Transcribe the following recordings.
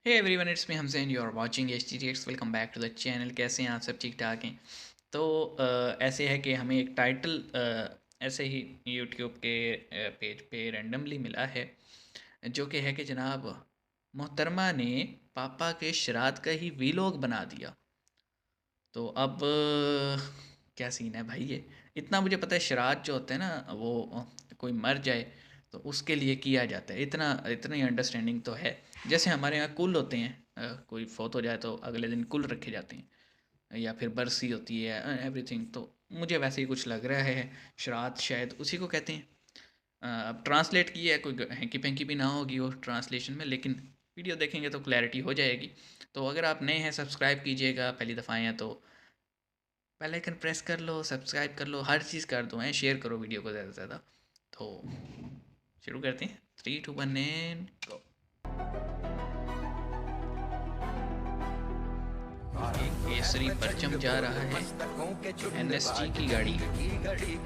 Hey everyone, it's me Hamzain, you are watching HTTX। Welcome back to the channel. कैसे हैं आप सब? ठीक ठाक हैं? तो ऐसे है कि हमें एक टाइटल ऐसे ही यूट्यूब के पेज पे रैंडमली मिला है, जो कि है कि जनाब मोहतरमा ने पापा के श्राद्ध का ही वीलॉग बना दिया। तो अब क्या सीन है भाई? ये इतना मुझे पता है, श्राद्ध जो होते हैं ना, वो कोई मर जाए तो उसके लिए किया जाता है। इतना इतनी अंडरस्टैंडिंग तो है। जैसे हमारे यहाँ कुल होते हैं, कोई फौत हो जाए तो अगले दिन कुल रखे जाते हैं, या फिर बरसी होती है, एवरीथिंग। तो मुझे वैसे ही कुछ लग रहा है, श्राद्ध शायद उसी को कहते हैं। अब ट्रांसलेट की है, कोई हैंकी पैंकी भी ना होगी वो ट्रांसलेशन में, लेकिन वीडियो देखेंगे तो क्लैरिटी हो जाएगी। तो अगर आप नए हैं, सब्सक्राइब कीजिएगा। पहली दफ़ा आए हैं तो बेल आइकन प्रेस कर लो, सब्सक्राइब कर लो, हर चीज़ कर दो, हैं शेयर करो वीडियो को ज़्यादा से ज़्यादा। तो शुरू करते हैं। 3 2 1 एंड गो। एक केसरी परचम जा रहा है, NSG की गाड़ी जी जा रही है।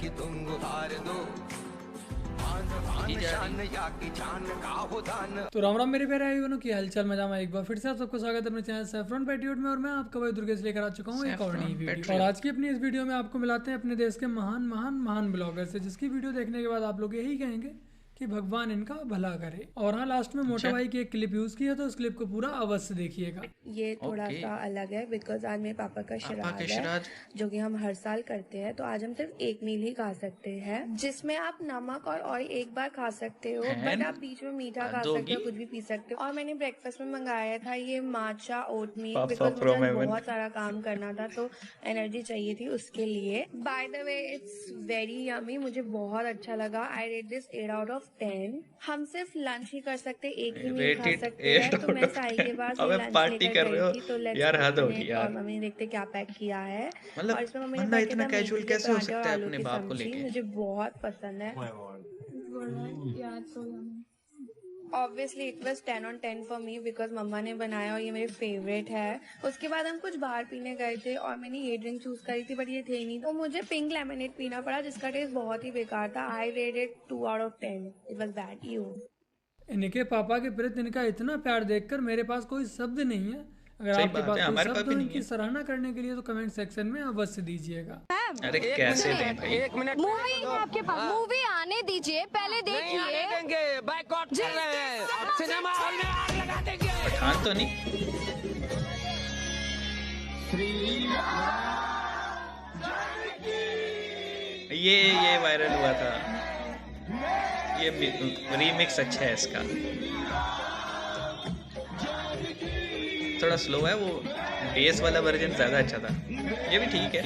तो राम राम मेरे प्यारे भाइयों की हालचाल मजा में एक बार फिर से आप सबको स्वागत है अपने चैनल सैफरन पैट्रियट में। और मैं आपका भाई दुर्गेश लेकर आ चुका हूँ एक और नई वीडियो। और आज की अपनी इस वीडियो में आपको मिलाते हैं अपने देश के महान महान महान ब्लॉगर से, जिसकी वीडियो देखने के बाद आप लोग यही कहेंगे कि भगवान इनका भला करे। और हाँ, लास्ट में मोटा भाई की एक क्लिप यूज की है, तो उस क्लिप को पूरा अवश्य देखिएगा। ये थोड़ा सा अलग है बिकॉज आज मेरे पापा का श्राद्ध है, जो कि हम हर साल करते हैं। तो आज हम सिर्फ एक मील ही खा सकते हैं, जिसमें आप नमक और ऑयल एक बार खा सकते हो, बट आप बीच में मीठा खा सकते हो, कुछ भी पी सकते हो। और मैंने ब्रेकफास्ट में मंगाया था ये माचा ओट मील, बिकॉज मुझे बहुत सारा काम करना था तो एनर्जी चाहिए थी उसके लिए। By the way it's very yummy, मुझे बहुत अच्छा लगा। आई रेट दिस 8 आउट ऑफ 10। हम सिर्फ लंच ही कर सकते, एक ही मील खा सकते हैं। तो मैं साई के पास ये लंच लेकर गई थी, तो लेट्स यार हद ओपन होगी इट। और यार। मम्मी ने देखते क्या पैक किया है। मतलब और इसमें मम्मी ने बंदा पैक इतना किया था कैजुअल मेथी के कैसे हो पराठे और सकता है आलू अपने की बाप को सब्जी, लेके? मुझे बहुत पसंद है। Obviously it was 10 on 10 for me, because मम्मा ने बनाया और ये मेरे फेवरेट है। उसके बाद हम कुछ बाहर पीने गए थे और मैंने ये ड्रिंक चूज करी थी, बट ये थे नहीं, तो मुझे पिंक लेमनेड पीना पड़ा, जिसका टेस्ट बहुत ही बेकार था। आई rated 2 out of 10। It was bad. You इनके पापा के प्रति इनका इतना प्यार देखकर मेरे पास कोई शब्द नहीं है। अगर सही आपके बात पास है, कोई हमारे पास शब्द भी हो नहीं इनकी है। सराहना करने के लिए, तो कमेंट सेक्शन में अवश्य दीजिएगा। अरे कैसे दें भाई? एक मिनट मूवी है आपके पास, मूवी आने दीजिए, पहले नहीं आने देखिए। देंगे, बाइकआउट कर रहे हैं, सिनेमा हॉल में आग लगा देंगे। पठान तो नहीं? ये वायरल हुआ था, ये रीमिक्स अच्छा है इसका। थोड़ा स्लो है, वो बेस वाला वर्जन ज़्यादा अच्छा था। ये भी ठीक है।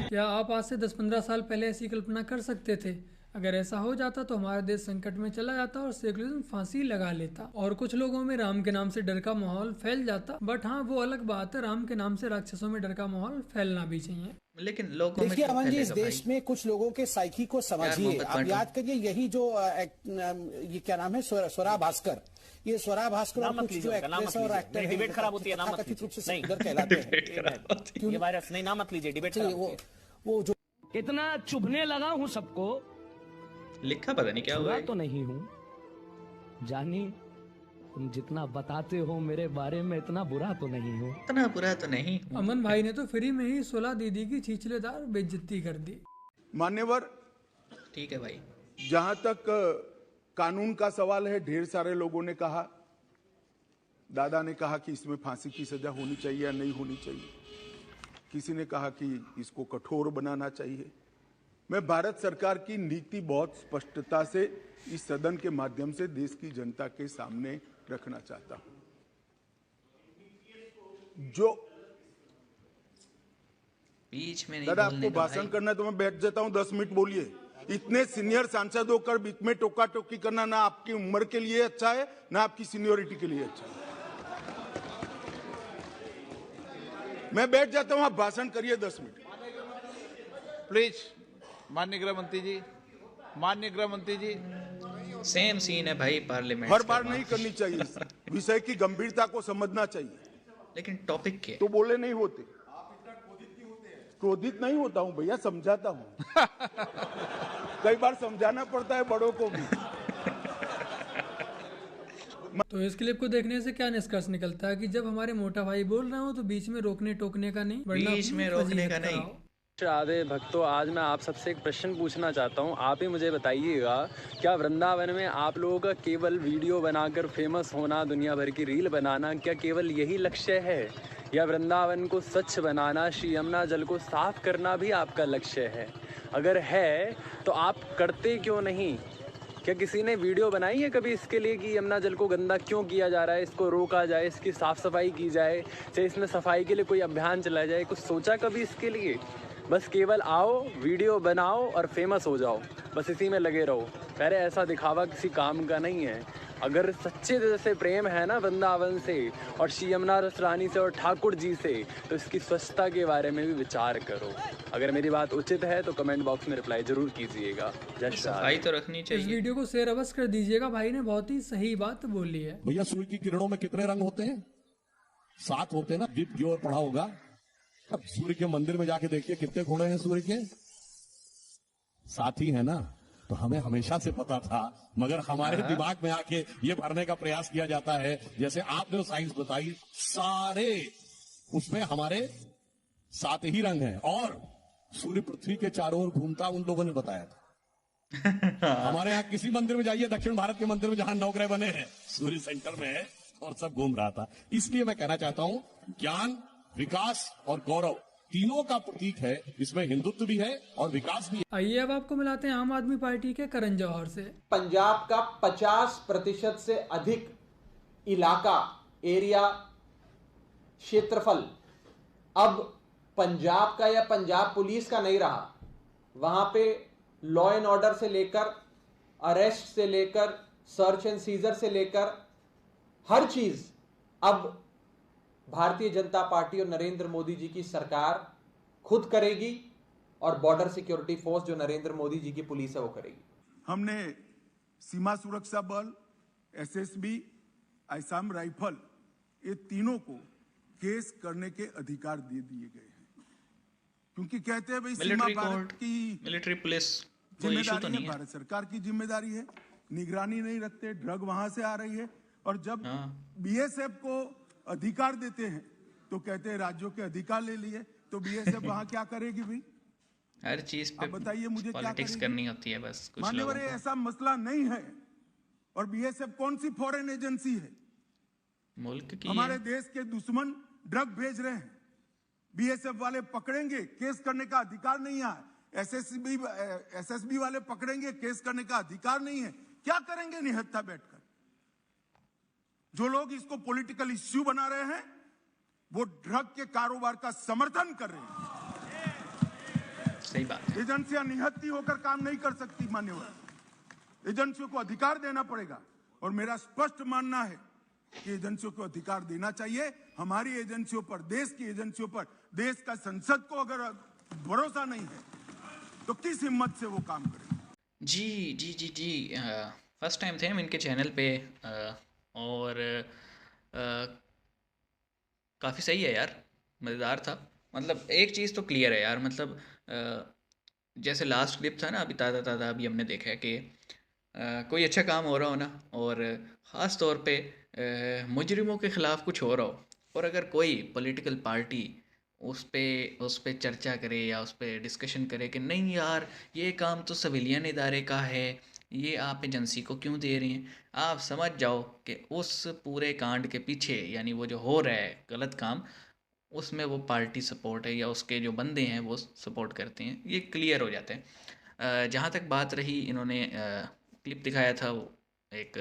क्या आप आज से 10-15 साल पहले ऐसी कल्पना कर सकते थे? अगर ऐसा हो जाता तो हमारा देश संकट में चला जाता और सेकुलरिज्म फांसी लगा लेता, और कुछ लोगों में राम के नाम से डर का माहौल फैल जाता। बट हाँ, वो अलग बात है, राम के नाम से राक्षसों में डर का माहौल फैलना भी चाहिए। लेकिन लोगों में देखिए क्यों अमन जी, इस फैलेगा देश भाई? में कुछ लोगों के साइकी को समझिए। मोहब्बत आप बांटो। याद करिए, यही जो ये क्या नाम है, स्वरा भास्कर। ये स्वरा भास्कर और कुछ जो एक्ट्रेस और एक्टर हैं, डिबेट खराब होती है, नाम मत कथित रूप से लीजिए। सेक्युलर कहलाते हैं। डिबेट खराब होती है। ये वायरस नहीं, नाम मत लीजिए, डिबेट चलिए, खराब होती है। वो जो इतना चुभने लगा हूँ सबको, लिखा पता नहीं क्या हुआ बुरा है। तो नहीं हूँ जानी, तुम जितना बताते हो मेरे बारे में, इतना बुरा तो नहीं हूँ। इतना बुरा तो नहीं हूँ। अमन भाई ने तो फ्री में ही 16 दीदी की छिछलेदार बेइज्जती कर दी। मान्यवर, ठीक है भाई। जहां तक कानून का सवाल है, ढेर सारे लोगों ने कहा, दादा ने कहा कि इसमें फांसी की सजा होनी चाहिए या नहीं होनी चाहिए। किसी ने कहा कि इसको कठोर बनाना चाहिए। मैं भारत सरकार की नीति बहुत स्पष्टता से इस सदन के माध्यम से देश की जनता के सामने रखना चाहता हूं। जो बीच में नहीं दादा बोलने आपको का भाषण भाई। करना है तो मैं बैठ जाता हूं, 10 मिनट बोलिए। इतने सीनियर सांसद होकर बीच में टोका टोकी करना ना आपकी उम्र के लिए अच्छा है, ना आपकी सीनियोरिटी के लिए अच्छा है। मैं बैठ जाता हूं, आप भाषण करिए 10 मिनट प्लीज। माननीय गृह मंत्री जी, माननीय गृह मंत्री जी। सेम सीन है भाई पार्लियामेंट हर बार नहीं करनी चाहिए। विषय की गंभीरता को समझना चाहिए। लेकिन टॉपिक क्या है? तो बोले नहीं होते। क्रोधित नहीं होता हूं भैया, समझाता हूं। कई बार समझाना पड़ता है बड़ों को भी। तो इस क्लिप को देखने से क्या निष्कर्ष निकलता है कि जब हमारे मोटा भाई बोल रहे हो तो बीच में रोकने टोकने का नहीं, बीच में रोकने का नहीं। राधे भक्तों, आज मैं आप सबसे एक प्रश्न पूछना चाहता हूं। आप ही मुझे बताइएगा, क्या वृंदावन में आप लोगों का केवल वीडियो बनाकर फेमस होना, दुनिया भर की रील बनाना, क्या केवल यही लक्ष्य है, या वृंदावन को स्वच्छ बनाना, श्री यमुना जल को साफ करना भी आपका लक्ष्य है? अगर है तो आप करते क्यों नहीं? क्या किसी ने वीडियो बनाई है कभी इसके लिए कि यमुना जल को गंदा क्यों किया जा रहा है, इसको रोका जाए, इसकी साफ सफाई की जाए, चाहे इसमें सफाई के लिए कोई अभियान चलाया जाए? कुछ सोचा कभी इसके लिए? बस केवल आओ, वीडियो बनाओ और फेमस हो जाओ, बस इसी में लगे रहो। अरे ऐसा दिखावा किसी काम का नहीं है। अगर सच्चे दिल से प्रेम है ना वृंदावन से और श्री यमुना रानी से और ठाकुर जी से, तो इसकी स्वच्छता के बारे में भी विचार करो। अगर मेरी बात उचित है तो कमेंट बॉक्स में रिप्लाई जरूर कीजिएगा। जय श्री राम। सफाई तो रखनी चाहिए। इस वीडियो को शेयर अवश्य कर दीजिएगा, भाई ने बहुत ही सही बात बोली है। भैया सूर्य की किरणों में कितने रंग होते हैं? 7 होते हैं ना। दीप की ओर पढ़ा होगा। अब सूर्य के मंदिर में जाके देखिए कितने घोड़े हैं सूर्य के? 7 ही है ना। तो हमें हमेशा से पता था, मगर हमारे दिमाग में आके ये भरने का प्रयास किया जाता है, जैसे आपने साइंस बताई, सारे उसमें हमारे 7 ही रंग हैं और सूर्य पृथ्वी के चारों ओर घूमता, उन लोगों ने बताया था। हमारे यहाँ किसी मंदिर में जाइए, दक्षिण भारत के मंदिर में जहां 9 ग्रह बने हैं, सूर्य सेंटर में है और सब घूम रहा था। इसलिए मैं कहना चाहता हूं, ज्ञान, विकास और गौरव तीनों का प्रतीक है। इसमें हिंदुत्व भी है और विकास भी है। आइए अब आपको मिलाते हैं आम आदमी पार्टी के करण जौहर से। पंजाब का 50% से अधिक इलाका, एरिया, क्षेत्रफल अब पंजाब का या पंजाब पुलिस का नहीं रहा। वहां पे लॉ एंड ऑर्डर से लेकर, अरेस्ट से लेकर, सर्च एंड सीजर से लेकर हर चीज अब भारतीय जनता पार्टी और नरेंद्र मोदी जी की सरकार खुद करेगी और बॉर्डर सिक्योरिटी फोर्स जो नरेंद्र मोदी जी की पुलिस है वो करेगी। हमने सीमा सुरक्षा बल, एसएसबी, असम राइफल, ये तीनों को केस करने के अधिकार दे दिए गए हैं, क्योंकि कहते हैं भाई सीमा भारत की मिलिट्री पुलिस जिम्मेदारी है, भारत सरकार की जिम्मेदारी है, निगरानी नहीं रखते, ड्रग वहां से आ रही है। और जब बीएसएफ को अधिकार देते हैं तो कहते हैं राज्यों के अधिकार ले लिए, तो बीएसएफ वहां क्या करेगी भाई? हर चीज पे बताइए मुझे, पॉलिटिक्स करनी होती है बस कुछ लोगों मान्यवर, ऐसा मसला नहीं है। और बीएसएफ कौन सी फॉरेन एजेंसी है? मुल्क की हमारे देश के दुश्मन ड्रग भेज रहे हैं, बीएसएफ वाले पकड़ेंगे, केस करने का अधिकार नहीं है। एसएसबी वाले पकड़ेंगे, केस करने का अधिकार नहीं है। क्या करेंगे निहत्था बैठकर? जो लोग इसको पॉलिटिकल इश्यू बना रहे हैं वो ड्रग के कारोबार का समर्थन कर रहे हैं। सही बात है। एजेंसियां निहत्ती होकर काम नहीं कर सकती मान्यवर, एजेंसियों को अधिकार देना पड़ेगा। और मेरा स्पष्ट मानना है कि एजेंसियों को अधिकार देना चाहिए। हमारी एजेंसियों पर, देश की एजेंसियों पर, देश का संसद को अगर भरोसा नहीं है तो किस हिम्मत से वो काम करें? जी जी जी जी फर्स्ट टाइम थे हम इनके चैनल पे और काफ़ी सही है यार, मज़ेदार था। मतलब एक चीज़ तो क्लियर है यार, मतलब जैसे लास्ट क्लिप था ना अभी ताज़ा अभी हमने देखा है कि कोई अच्छा काम हो रहा हो ना, और ख़ास तौर पे मुजरिमों के ख़िलाफ़ कुछ हो रहा हो, और अगर कोई पॉलिटिकल पार्टी उस पे चर्चा करे या उस पे डिस्कशन करे कि नहीं यार ये काम तो सिविलियन इदारे का है, ये आप एजेंसी को क्यों दे रही हैं, आप समझ जाओ कि उस पूरे कांड के पीछे, यानी वो जो हो रहा है गलत काम, उसमें वो पार्टी सपोर्ट है या उसके जो बंदे हैं वो सपोर्ट करते हैं। ये क्लियर हो जाता है। जहाँ तक बात रही, इन्होंने क्लिप दिखाया था, वो एक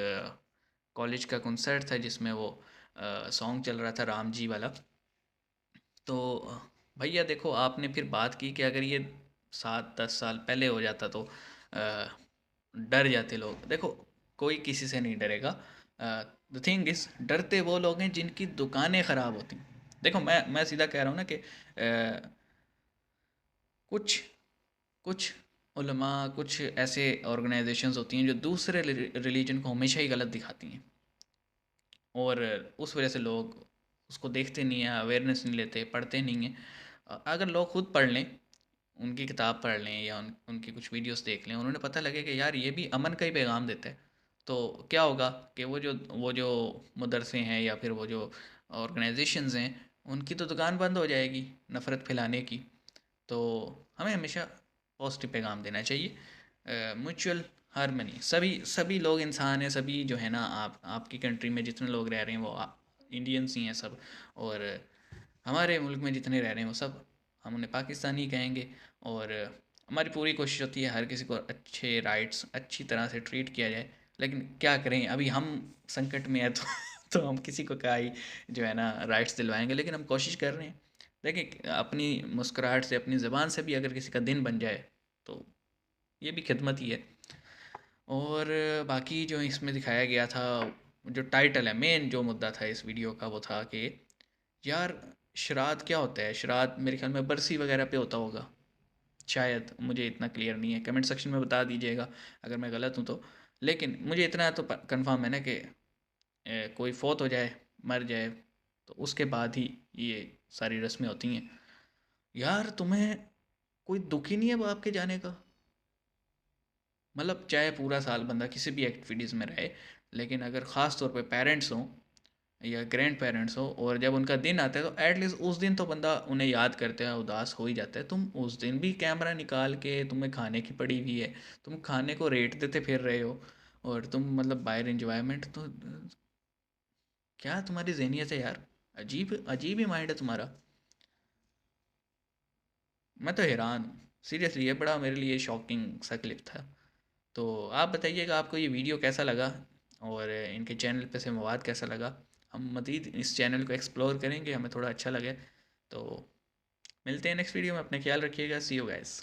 कॉलेज का कंसर्ट था जिसमें वो सॉन्ग चल रहा था राम जी वाला। तो भैया देखो, आपने फिर बात की कि अगर ये 7-10 साल पहले हो जाता तो डर जाते लोग। देखो कोई किसी से नहीं डरेगा। द थिंग इज़, डरते वो लोग हैं जिनकी दुकानें ख़राब होती। देखो मैं सीधा कह रहा हूँ ना कि कुछ उलमा, कुछ ऐसे ऑर्गेनाइजेशंस होती हैं जो दूसरे रिलीजन को हमेशा ही गलत दिखाती हैं, और उस वजह से लोग उसको देखते नहीं हैं, अवेयरनेस नहीं लेते, पढ़ते नहीं हैं। अगर लोग खुद पढ़ लें उनकी किताब पढ़ लें या उनकी कुछ वीडियोस देख लें, उन्होंने पता लगे कि यार ये भी अमन का ही पैगाम देता है, तो क्या होगा कि वो जो मदरसे हैं या फिर वो जो ऑर्गेनाइजेशंस हैं, उनकी तो दुकान बंद हो जाएगी नफ़रत फैलाने की। तो हमें हमेशा पॉजिटिव पैगाम देना चाहिए। म्यूचुअल हारमनी, सभी सभी लोग इंसान हैं, सभी जो है ना, आपकी कंट्री में जितने लोग रह रहे हैं वो इंडियंस ही हैं सब, और हमारे मुल्क में जितने रह रहे हैं वो सब हम उन्हें पाकिस्तानी कहेंगे। और हमारी पूरी कोशिश होती है हर किसी को अच्छे राइट्स अच्छी तरह से ट्रीट किया जाए, लेकिन क्या करें, अभी हम संकट में है तो हम किसी को क्या ही जो है ना राइट्स दिलवाएंगे, लेकिन हम कोशिश कर रहे हैं। देखिए, अपनी मुस्कुराहट से, अपनी ज़बान से भी अगर किसी का दिन बन जाए तो ये भी खिदमत ही है। और बाकी जो इसमें दिखाया गया था, जो टाइटल है, मेन जो मुद्दा था इस वीडियो का, वो था कि यार श्राद्ध क्या होता है। श्राद्ध मेरे ख्याल में बरसी वगैरह पे होता होगा शायद, मुझे इतना क्लियर नहीं है, कमेंट सेक्शन में बता दीजिएगा अगर मैं गलत हूँ तो। लेकिन मुझे इतना तो कंफर्म है ना कि कोई फौत हो जाए, मर जाए, तो उसके बाद ही ये सारी रस्में होती हैं। यार तुम्हें कोई दुख ही नहीं है बाप के जाने का? मतलब चाहे पूरा साल बंदा किसी भी एक्टिविटीज़ में रहे, लेकिन अगर ख़ास तौर पे पेरेंट्स हों या ग्रैंड पेरेंट्स हो और जब उनका दिन आता है तो एटलीस्ट उस दिन तो बंदा उन्हें याद करते हैं, उदास हो ही जाता है। तुम उस दिन भी कैमरा निकाल के, तुम्हें खाने की पड़ी हुई है, तुम खाने को रेट देते फिर रहे हो, और तुम मतलब बाहर इंजॉयमेंट, तो क्या तुम्हारी ज़हनियत है यार? अजीब अजीब ही माइंड है तुम्हारा। मैं तो हैरान हूँ सीरियसली, ये बड़ा मेरे लिए शॉकिंग सा क्लिप था। तो आप बताइएगा आपको ये वीडियो कैसा लगा और इनके चैनल पे से मवाद कैसा लगा। हम मज़ीद इस चैनल को एक्सप्लोर करेंगे, हमें थोड़ा अच्छा लगे। तो मिलते हैं नेक्स्ट वीडियो में, अपने ख्याल रखिएगा। सी यू गाइस।